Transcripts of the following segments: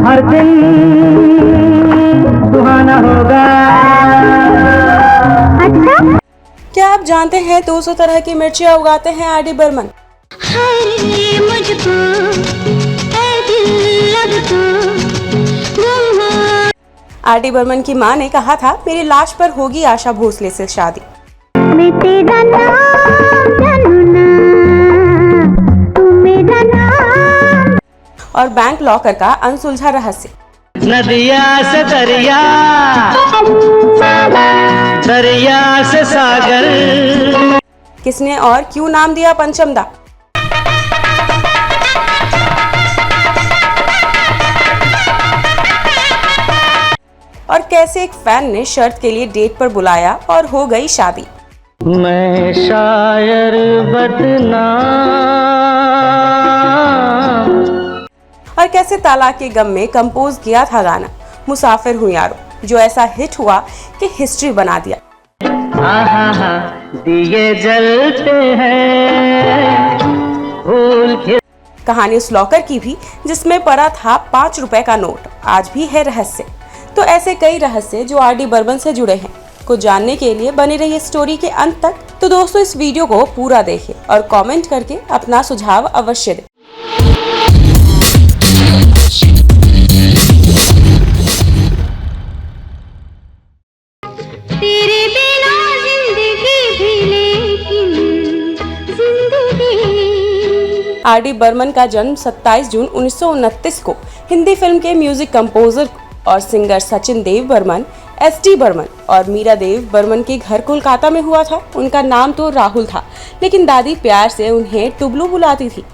हर दिन सुहाना होगा। अच्छा, क्या आप जानते हैं 200 तरह की मिर्चियाँ उगाते हैं आर डी बर्मन? मुझको ऐ दिल अब तो आर डी बर्मन की मां ने कहा था, मेरी लाश पर होगी आशा भोसले से शादी। मैं तेरा नाम जानू ना, तू मेरा नाम। और बैंक लॉकर का अनसुलझा रहस्य। नदिया से दरिया, दरिया से सागर, किसने और क्यों नाम दिया पंचम दा? और कैसे एक फैन ने शर्त के लिए डेट पर बुलाया और हो गई शादी। मैं शायर बदनाम। और कैसे तालाक के गम में कंपोज किया था गाना मुसाफिर हूँ यारो, जो ऐसा हिट हुआ कि हिस्ट्री बना दिया। दिए जलते हैं, फूल खिल। कहानी उस लॉकर की भी जिसमें पड़ा था 5 रुपए का नोट, आज भी है रहस्य। तो ऐसे कई रहस्य जो आर डी बर्मन से जुड़े हैं को जानने के लिए बने रहिए स्टोरी के अंत तक। तो दोस्तों, इस वीडियो को पूरा देखें और कमेंट करके अपना सुझाव अवश्य दें। तेरे बिना जिंदगी भी, लेकिन जिंदगी। आर डी बर्मन का जन्म 27 जून 1929 को हिंदी फिल्म के म्यूजिक कंपोजर और singer Sachin Dev Burman, S D Burman और मीरा देव बर्मन के घर कोलकाता में हुआ था। उनका नाम तो राहुल था, लेकिन दादी प्यार से उन्हें टुबलू बुलाती थी।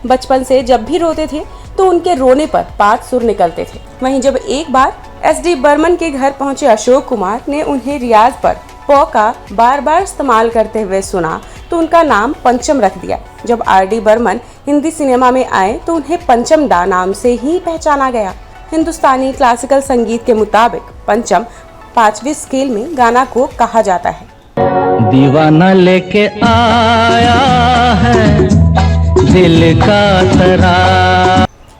बचपन से जब भी रोते थे तो उनके रोने पर 5 सुर निकलते थे। वहीं जब एक बार एस डी बर्मन के घर पहुंचे अशोक कुमार ने उन्हें रियाज पर प का बार बार इस्तेमाल करते हुए सुना तो उनका नाम पंचम रख दिया। जब R D Burman Hindi cinema में आए तो उन्हें पंचम दा नाम से ही पहचाना गया। हिंदुस्तानी क्लासिकल संगीत के मुताबिक पंचम 5वीं स्केल में गाना को कहा जाता है। दीवाना लेके आया है दिल का तरा।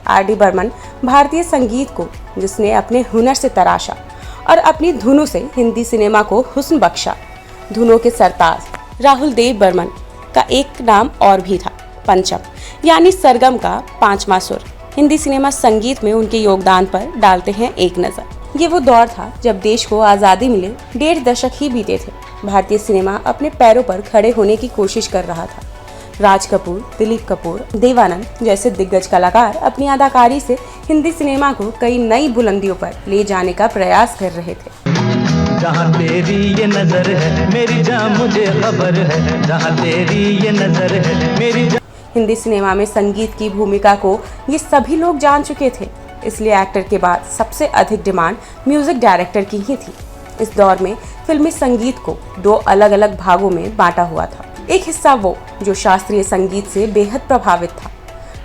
आर डी बर्मन भारतीय संगीत को जिसने अपने हुनर से तराशा और अपनी धुनों से हिंदी सिनेमा को हुस्न बख्शा। धुनों के सरताज राहुल देव बर्मन का एक नाम और भी था, पंचम, यानी सरगम का 5वां सुर। हिंदी सिनेमा संगीत में उनके योगदान पर डालते हैं एक नज़र। ये वो दौर था जब देश को आज़ादी मिले 1.5 दशक ही बीते थे। भारतीय सिनेमा अपने पैरों पर खड़े होने की कोशिश कर रहा था। राज कपूर, दिलीप कपूर, देवानंद जैसे दिग्गज कलाकार अपनी अदाकारी से हिंदी सिनेमा को कई नई बुलंदियों पर ले जाने का प्रयास कर रहे थे। जहाँ तेरी ये नजर है मेरी जान, मुझे खबर है, जहाँ तेरी ये नजर है मेरी जान। हिंदी सिनेमा में संगीत की भूमिका को ये सभी लोग जान चुके थे, इसलिए एक्टर के बाद सबसे अधिक डिमांड म्यूजिक डायरेक्टर की ही थी। इस दौर में फिल्मी संगीत को 2 अलग अलग भागों में बांटा हुआ था। एक हिस्सा वो जो शास्त्रीय संगीत से बेहद प्रभावित था।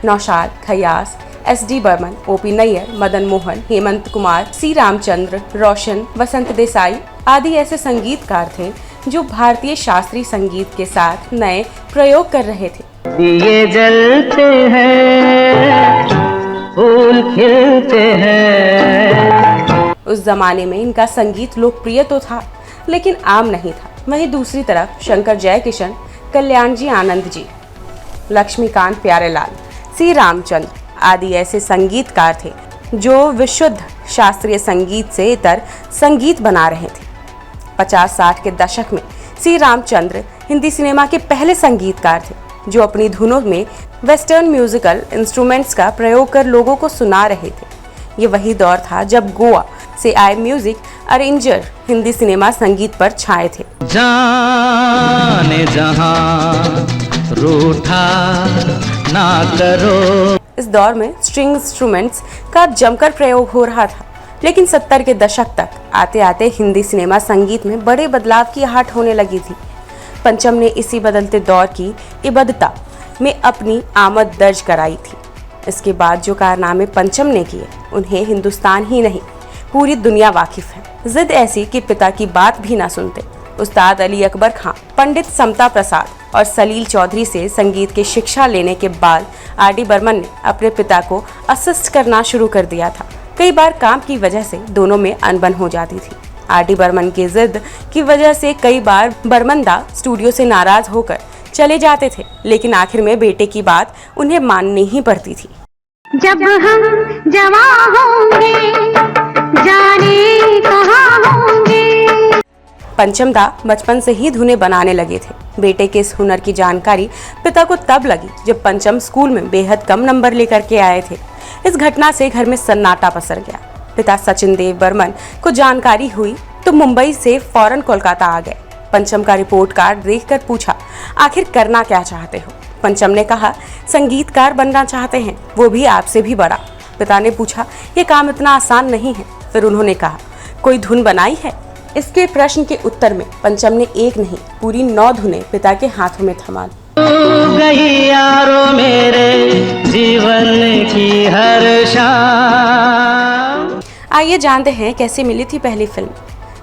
Naushad, Khayyam, S D Burman, OP Nayyar, Madan Mohan, Hemant Kumar, C Ramchandra, Roshan, Vasant Desai आदि ऐसे संगीतकार थे जो भारतीय शास्त्रीय संगीत के साथ नए प्रयोग कर रहे थे। दिए जलते हैं, फूल खिलते हैं। उस जमाने में इनका संगीत लोकप्रिय तो था, लेकिन आम नहीं था। वहीं दूसरी तरफ शंकर जयकिशन, कल्याण जी आनंद जी, लक्ष्मीकांत प्यारेलाल, सी रामचंद्र आदि ऐसे संगीतकार थे जो विशुद्ध शास्त्रीय संगीत से इतर संगीत बना रहे थे। 50-60 के दशक में सी रामचंद्र हिंदी सिनेमा के पहले संगीतकार थे जो अपनी धुनों में वेस्टर्न म्यूजिकल इंस्ट्रूमेंट्स का प्रयोग कर लोगों को सुना रहे थे। ये वही दौर था जब गोवा से आए म्यूजिक अरेंजर हिंदी सिनेमा संगीत पर छाए थे। जाने जहां रूठा ना करो। इस दौर में स्ट्रिंग इंस्ट्रूमेंट्स का जमकर प्रयोग हो रहा था, लेकिन 70 के दशक तक आते आते हिंदी सिनेमा संगीत में बड़े बदलाव की आहट होने लगी थी। पंचम ने इसी बदलते दौर की इबदता में अपनी आमद दर्ज कराई थी। इसके बाद जो कारनामे पंचम ने किए उन्हें हिंदुस्तान ही नहीं पूरी दुनिया वाकिफ है। जिद ऐसी कि पिता की बात भी ना सुनते। उस्ताद अली अकबर खां, पंडित समता प्रसाद और सलील चौधरी से संगीत की शिक्षा लेने के बाद आर डी बर्मन ने अपने पिता को असिस्ट करना शुरू कर दिया था। कई बार काम की वजह से दोनों में अनबन हो जाती थी। आर.डी. बर्मन की जिद की वजह से कई बार बर्मन दा स्टूडियो से नाराज होकर चले जाते थे, लेकिन आखिर में बेटे की बात उन्हें माननी ही पड़ती थी। जब हम जवां होंगे जाने कहाँ होंगे। पंचम दा बचपन से ही धुनें बनाने लगे थे। बेटे के इस हुनर की जानकारी पिता को तब लगी जब पंचम स्कूल में बेहद कम नंबर लेकर के आए थे। इस घटना से घर में सन्नाटा पसर गया। पिता सचिन देव बर्मन को जानकारी हुई तो मुंबई से फौरन कोलकाता आ गए। पंचम का रिपोर्ट कार्ड देखकर पूछा, आखिर करना क्या चाहते हो? पंचम ने कहा, संगीतकार बनना चाहते हैं, वो भी आपसे भी बड़ा। पिता ने पूछा, ये काम इतना आसान नहीं है। फिर उन्होंने कहा, कोई धुन बनाई है? इसके प्रश्न के उत्तर में पंचम ने एक नहीं पूरी 9 धुनें पिता के हाथों में थमा दी। गई यारो मेरे जीवन की हर शाम। आइए जानते हैं कैसे मिली थी पहली फिल्म।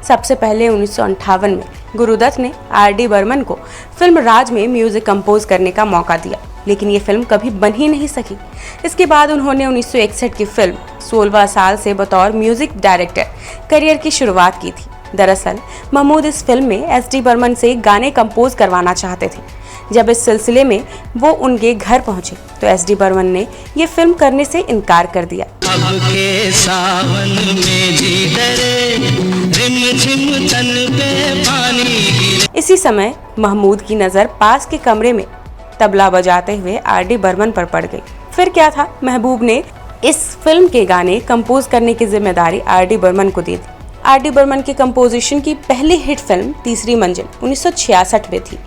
सबसे पहले 1958 में गुरुदत्त ने आर.डी. बर्मन को फिल्म राज में म्यूजिक कंपोज करने का मौका दिया, लेकिन ये फिल्म कभी बन ही नहीं सकी। इसके बाद उन्होंने 1961 की फिल्म 16 साल से बतौर म्यूजिक डायरेक्टर करियर की शुरुआत की थी। दरअसल महमूद इस फिल्म में एस.डी. बर्मन से गाने कंपोज करवाना चाहते थे। जब इस सिलसिले में वो उनके घर पहुंचे तो एस.डी. बर्मन ने ये फिल्म करने से इनकार कर दिया। अब के सावन में जी डरे, रिम झिम तन पे पानी गिरे। इसी समय महमूद की नजर पास के कमरे में तबला बजाते हुए आर.डी. बर्मन पर पड़ गई। फिर क्या था, महबूब ने इस फिल्म के गाने कंपोज करने की जिम्मेदारी आर.डी. बर्मन को दी थी। आर.डी. बर्मन की कंपोजिशन की पहली हिट फिल्म तीसरी मंजिल 1966 में थी।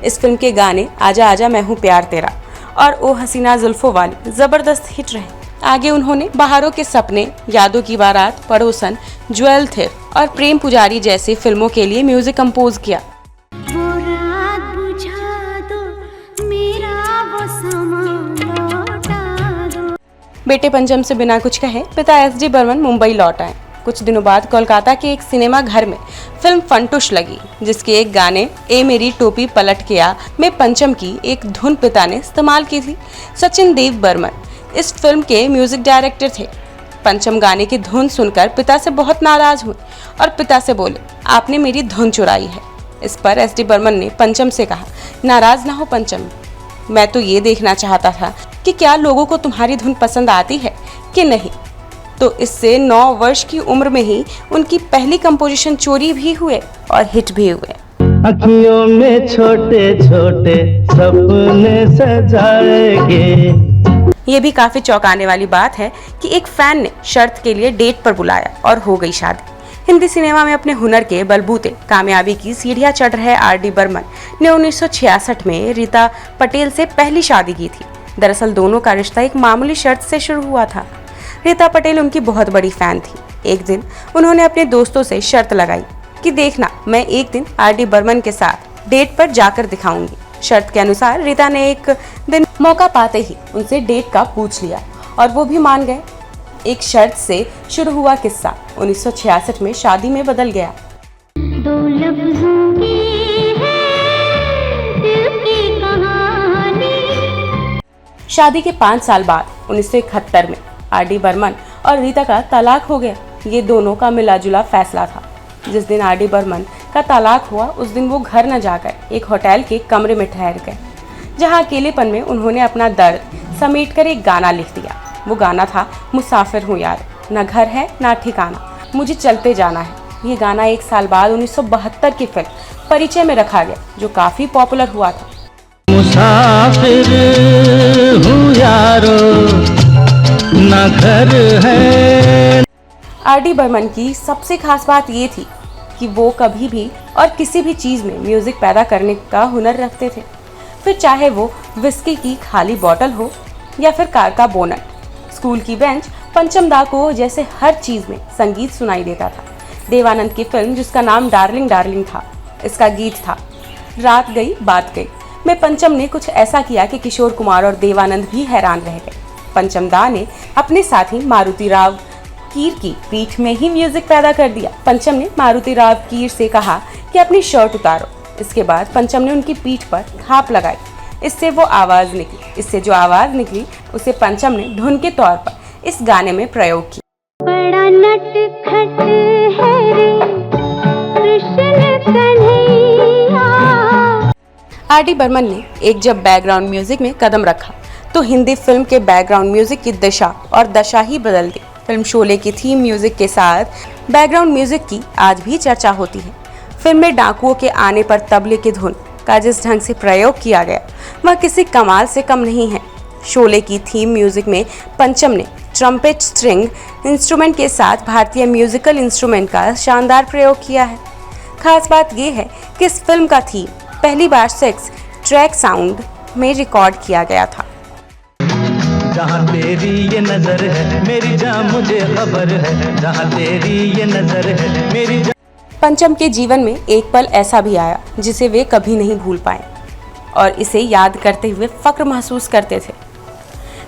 इस फिल्म के गाने आजा आजा मैं हूँ प्यार तेरा और ओ हसीना जुल्फों वाली जबरदस्त हिट रहे। आगे उन्होंने बहारों के सपने, यादों की बारात, पड़ोसन, ज्वेल थे और प्रेम पुजारी जैसी फिल्मों के लिए म्यूजिक कंपोज किया। वो रात बुझा दो, मेरा वो समा लौटा दो। बेटे पंचम से बिना कुछ कहे पिता एस.डी. बर्मन मुंबई लौट आए। कुछ दिनों बाद कोलकाता के एक सिनेमा घर में फिल्म फंटुश लगी, जिसके एक गाने ए मेरी टोपी पलट के आ में पंचम की एक धुन पिता ने इस्तेमाल की थी। सचिन देव बर्मन इस फिल्म के म्यूजिक डायरेक्टर थे। पंचम गाने की धुन सुनकर पिता से बहुत नाराज हुए और पिता से बोले, आपने मेरी धुन चुराई है। इस पर एस.डी. बर्मन ने पंचम से कहा, नाराज ना हो पंचम, मैं तो ये देखना चाहता था कि क्या लोगों को तुम्हारी धुन पसंद आती है कि नहीं। तो इससे 9 वर्ष की उम्र में ही उनकी पहली कंपोजिशन चोरी भी हुए और हिट भी हुए। अखियों में छोटे छोटे सपने सजाएंगे। ये भी काफी चौंकाने वाली बात है कि एक फैन ने शर्त के लिए डेट पर बुलाया और हो गई शादी। हिंदी सिनेमा में अपने हुनर के बलबूते कामयाबी की सीढ़ियां चढ़ रहे आर.डी. बर्मन ने 1966 में रीता पटेल से पहली शादी की थी। दरअसल दोनों का रिश्ता एक मामूली शर्त से शुरू हुआ था। रीता पटेल उनकी बहुत बड़ी फैन थी। एक दिन उन्होंने अपने दोस्तों से शर्त लगाई कि देखना, मैं एक दिन आर.डी. बर्मन के साथ डेट पर जाकर दिखाऊंगी। शर्त के अनुसार रीता ने एक दिन मौका पाते ही उनसे डेट का पूछ लिया और वो भी मान गए। एक शर्त से शुरू हुआ किस्सा 1966 में शादी में बदल गया। दो लफ्जों की है दिल की कहानी। शादी के 5 साल बाद 1971 में आर.डी. बर्मन और रीता का तलाक हो गया। ये दोनों का मिला जुला फैसला था। जिस दिन आर.डी. बर्मन का तलाक हुआ उस दिन वो घर न जाकर एक होटल के कमरे में ठहर गए, जहां अकेलेपन में उन्होंने अपना दर्द समेटकर एक गाना लिख दिया। वो गाना था मुसाफिर हूँ यार, न घर है न ठिकाना, मुझे चलते जाना है। ये गाना 1 साल बाद 1972 की फिल्म परिचय में रखा गया, जो काफी पॉपुलर हुआ था। मुसाफिर हूँ यारो, न घर है। आर.डी. बर्मन की सबसे खास बात ये थी कि वो कभी भी और किसी भी चीज़ में म्यूजिक पैदा करने का हुनर रखते थे। फिर चाहे वो विस्की की खाली बोतल हो या फिर कार का बोनट, स्कूल की बेंच, पंचम दा को जैसे हर चीज़ में संगीत सुनाई देता था। देवानंद की फिल्म जिसका नाम डार्लिंग डार्लिंग था, इसका गीत था रात गई बात गई में पंचम ने कुछ ऐसा किया कि किशोर कुमार और देवानंद भी हैरान रह गए। पंचम दा ने अपने साथी मारुति राव कीर की पीठ में ही म्यूजिक पैदा कर दिया। पंचम ने मारुति राव कीर से कहा कि अपनी शर्ट उतारो। इसके बाद पंचम ने उनकी पीठ पर थाप लगाई। इससे वो आवाज निकली। इससे जो आवाज निकली उसे पंचम ने धुन के तौर पर इस गाने में प्रयोग किया। नटखट है रे कृष्ण कन्हैया। आर डी बर्मन ने एक जब बैकग्राउंड म्यूजिक में कदम रखा तो हिंदी फिल्म के बैकग्राउंड म्यूजिक की दिशा और दशा ही बदल दी। फिल्म शोले की थीम म्यूजिक के साथ बैकग्राउंड म्यूजिक की आज भी चर्चा होती है। फिल्म में डाकुओं के आने पर तबले की धुन का जिस ढंग से प्रयोग किया गया वह किसी कमाल से कम नहीं है। शोले की थीम म्यूजिक में पंचम ने ट्रम्पेट स्ट्रिंग इंस्ट्रूमेंट के साथ भारतीय म्यूजिकल इंस्ट्रूमेंट का शानदार प्रयोग किया है। खास बात यह है कि इस फिल्म का थीम पहली बार 6 ट्रैक साउंड में रिकॉर्ड किया गया था। जहाँ तेरी ये नजर है मेरी जान मुझे खबर है, जहाँ तेरी ये नजर है मेरी जान। पंचम के जीवन में एक पल ऐसा भी आया जिसे वे कभी नहीं भूल पाए और इसे याद करते हुए फक्र महसूस करते थे।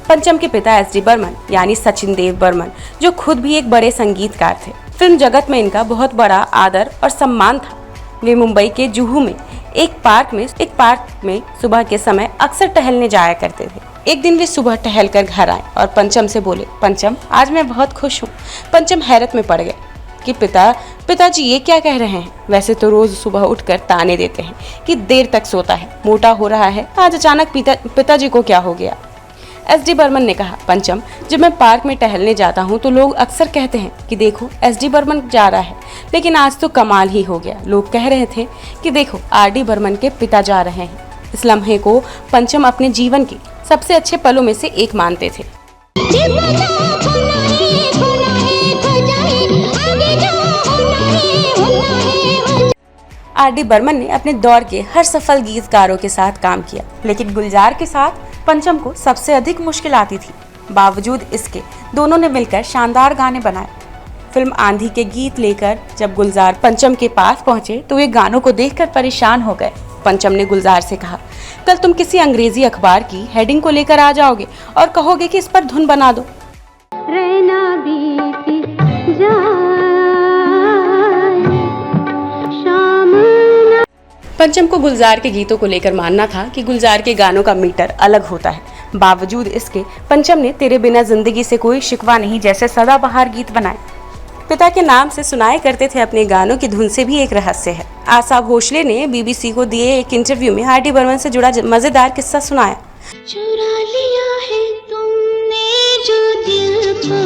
पंचम के पिता एस डी बर्मन यानी सचिन देव बर्मन, जो खुद भी एक बड़े संगीतकार थे। फिल्म जगत में इनका बहुत बड़ा आदर और सम्मान था। वे मुंबई के जुहू में एक पार्क में सुबह के समय अक्सर टहलने जाया करते थे। एक दिन वे सुबह टहल कर घर आए और पंचम से बोले, पंचम आज मैं बहुत खुश हूँ। पंचम हैरत में पड़ गए कि पिताजी ये क्या कह रहे हैं। वैसे तो रोज सुबह उठकर ताने देते हैं कि देर तक सोता है, मोटा हो रहा है, आज अचानक पिताजी को क्या हो गया। एस डी बर्मन ने कहा, पंचम जब मैं पार्क में टहलने जाता हूँ तो लोग अक्सर कहते हैं कि देखो एस डी बर्मन जा रहा है, लेकिन आज तो कमाल ही हो गया। लोग कह रहे थे कि देखो आर डी बर्मन के पिता जा रहे हैं। इस लम्हे को पंचम अपने जीवन के सबसे अच्छे पलों में से एक मानते थे। आर डी बर्मन ने अपने दौर के हर सफल गीतकारों के साथ काम किया, लेकिन गुलजार के साथ पंचम को सबसे अधिक मुश्किल आती थी। बावजूद इसके दोनों ने मिलकर शानदार गाने बनाए। फिल्म आंधी के गीत लेकर जब गुलजार पंचम के पास पहुंचे तो वे गानों को देखकर परेशान हो गए। पंचम ने गुलजार से कहा, कल तुम किसी अंग्रेजी अखबार की हेडिंग को लेकर आ जाओगे और कहोगे कि इस पर धुन बना दो। रहना बीती जाए शाम। पंचम को गुलजार के गीतों को लेकर मानना था कि गुलजार के गानों का मीटर अलग होता है। बावजूद इसके पंचम ने तेरे बिना जिंदगी से कोई शिकवा नहीं जैसे सदाबहार गीत बनाए। पिता के नाम से सुनाए करते थे अपने गानों की धुन से भी एक रहस्य है। आशा भोसले ने बीबीसी को दिए एक इंटरव्यू में आर डी बर्मन से जुड़ा मजेदार किस्सा सुनाया। चुरा लिया है तुमने जो दिल को।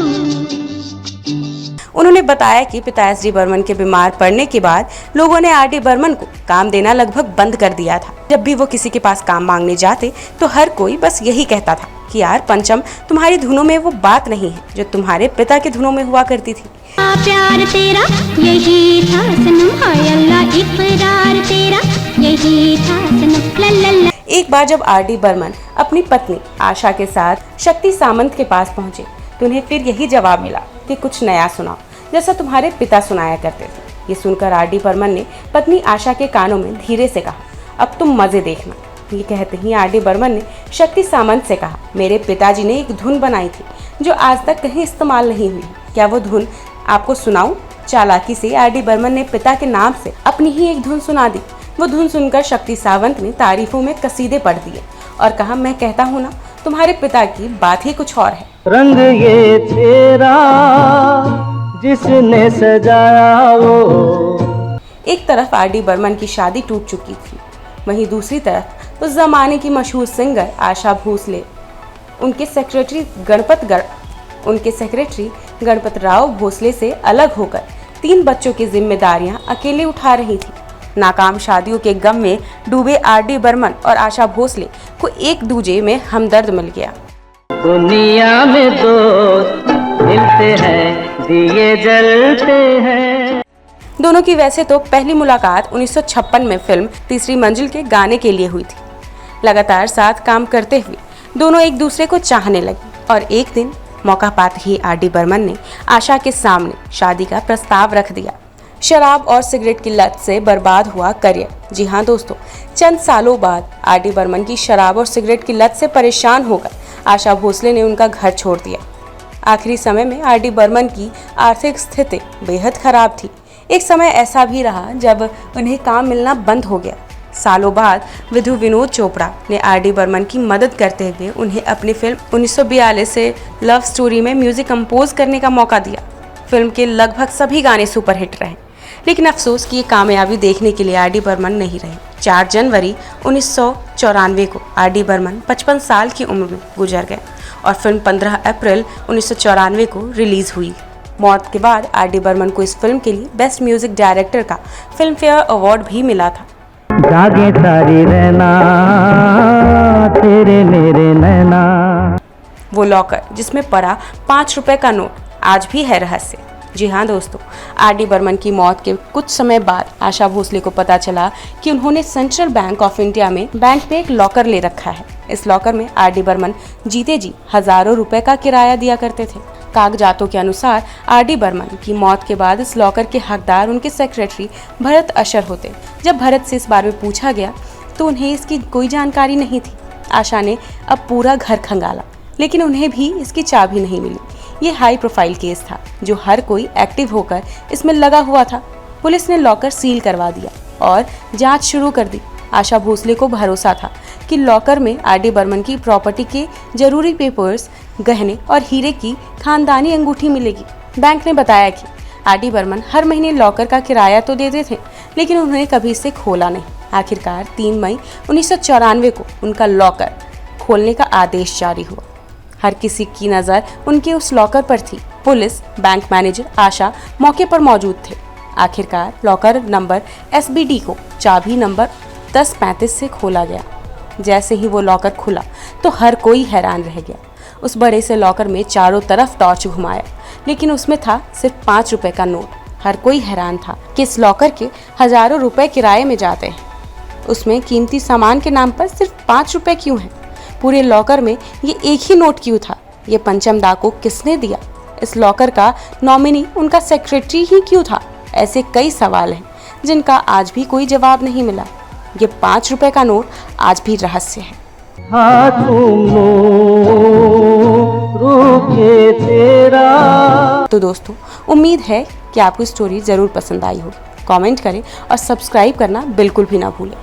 उन्होंने बताया कि पिता एस डी बर्मन के बीमार पड़ने के बाद लोगों ने आर डी बर्मन को काम देना लगभग बंद कर दिया था। जब भी वो किसी के पास काम मांगने जाते तो हर कोई बस यही कहता था कि यार पंचम, तुम्हारी धुनों में वो बात नहीं है जो तुम्हारे पिता की धुनों में हुआ करती थी। प्यार तेरा यही था सनम, हाय अल्लाह इकरार तेरा यही था सनम, ला ला ला। एक बार जब आर डी बर्मन अपनी पत्नी आशा के साथ शक्ति सामंत के पास पहुंचे तो उन्हें फिर यही जवाब मिला कि कुछ नया सुनाओ जैसा तुम्हारे पिता सुनाया करते थे। ये सुनकर आर डी बर्मन ने पत्नी आशा के कानों में धीरे से कहा, अब तुम मजे देखना। ये कहते ही आर डी बर्मन ने शक्ति सामंत से कहा, मेरे पिताजी ने एक धुन बनाई थी जो आज तक कहीं इस्तेमाल नहीं हुई, क्या वो धुन आपको सुनाऊं? चालाकी से आर डी बर्मन ने पिता के नाम से अपनी ही एक धुन सुना दी। वो धुन सुनकर शक्ति सावंत ने तारीफों में कसीदे पढ़ दिए और कहा, मैं कहता हूँ ना, तुम्हारे पिता की बात ही कुछ और है। रंग ये तेरा जिसने सजाया वो। एक तरफ आर डी बर्मन की शादी टूट चुकी थी, वहीं दूसरी तरफ उस जमाने की मशहूर सिंगर आशा भोसले उनके सेक्रेटरी गणपत राव भोसले से अलग होकर 3 बच्चों की जिम्मेदारियां अकेले उठा रही थी। नाकाम शादियों के गम में डूबे आर डी बर्मन और आशा भोसले को एक दूजे में हमदर्द मिल गया। दुनिया में दोस्त मिलते हैं, दिए जलते हैं। दोनों की वैसे तो पहली मुलाकात 1956 में फिल्म तीसरी मंजिल के गाने के लिए हुई थी। लगातार साथ काम करते हुए दोनों एक दूसरे को चाहने लगे और एक दिन मौका पाते ही आर डी बर्मन ने आशा के सामने शादी का प्रस्ताव रख दिया। शराब और सिगरेट की लत से बर्बाद हुआ करियर। जी हाँ दोस्तों, चंद सालों बाद आर डी बर्मन की शराब और सिगरेट की लत से परेशान होकर आशा भोसले ने उनका घर छोड़ दिया। आखिरी समय में आर डी बर्मन की आर्थिक स्थिति बेहद खराब थी। एक समय ऐसा भी रहा जब उन्हें काम मिलना बंद हो गया। सालों बाद विधु विनोद चोपड़ा ने आर डी बर्मन की मदद करते हुए उन्हें अपनी फिल्म 1942 से लव स्टोरी में म्यूजिक कंपोज करने का मौका दिया। फिल्म के लगभग सभी गाने सुपरहिट रहे, लेकिन अफसोस कि ये कामयाबी देखने के लिए आर डी बर्मन नहीं रहे। 4 जनवरी 1994 को आर डी बर्मन 55 साल की उम्र में गुजर गए और फिल्म 15 अप्रैल 1994 को रिलीज हुई। मौत के बाद आर डी बर्मन को इस फिल्म के लिए बेस्ट म्यूजिक डायरेक्टर का फिल्म फेयर अवार्ड भी मिला था। जागे सारी रहना तेरे मेरे नैना। वो लॉकर जिसमें पड़ा 5 रुपए का नोट आज भी है रहस्य। जी हाँ दोस्तों, आर डी बर्मन की मौत के कुछ समय बाद आशा भोसले को पता चला कि उन्होंने सेंट्रल बैंक ऑफ इंडिया में बैंक में एक लॉकर ले रखा है। इस लॉकर में आर डी बर्मन जीते जी हजारों रुपए का किराया दिया करते थे। कागजातों के अनुसार आर डी बर्मन की मौत के बाद इस लॉकर के हकदार उनके सेक्रेटरी भरत अशर होते। जब भरत से इस बारे में पूछा गया तो उन्हें इसकी कोई जानकारी नहीं थी। आशा ने अब पूरा घर खंगाला, लेकिन उन्हें भी इसकी चाबी नहीं मिली। ये हाई प्रोफाइल केस था जो हर कोई एक्टिव होकर इसमें लगा हुआ था। पुलिस ने लॉकर सील करवा दिया और जांच शुरू कर दी। आशा भोसले को भरोसा था कि लॉकर में आर डी बर्मन की प्रॉपर्टी के जरूरी पेपर्स, गहने और हीरे की खानदानी अंगूठी मिलेगी। बैंक ने बताया कि आर डी बर्मन हर महीने लॉकर का किराया तो देते थे, लेकिन उन्होंने कभी इसे खोला नहीं। आखिरकार 3 मई 1994 को उनका लॉकर खोलने का आदेश जारी हुआ। हर किसी की नज़र उनके उस लॉकर पर थी। पुलिस, बैंक मैनेजर, आशा मौके पर मौजूद थे। आखिरकार लॉकर नंबर SBD को चाबी नंबर 1035 से खोला गया। जैसे ही वो लॉकर खुला तो हर कोई हैरान रह गया। उस बड़े से लॉकर में चारों तरफ टॉर्च घुमाया, लेकिन उसमें था सिर्फ 5 रुपए का नोट। हर कोई हैरान था कि इस लॉकर के हजारों रुपए किराए में जाते हैं, उसमें कीमती सामान के नाम पर सिर्फ 5 रुपए क्यों हैं? पूरे लॉकर में ये एक ही नोट क्यों था? ये पंचम दा को किसने दिया? इस लॉकर का नॉमिनी उनका सेक्रेटरी ही क्यों था? ऐसे कई सवाल हैं जिनका आज भी कोई जवाब नहीं मिला। ये 5 रुपए का नोट आज भी रहस्य है। तो दोस्तों, उम्मीद है कि आपको स्टोरी जरूर पसंद आई होगी। कमेंट करें और सब्सक्राइब करना बिल्कुल भी ना भूलें।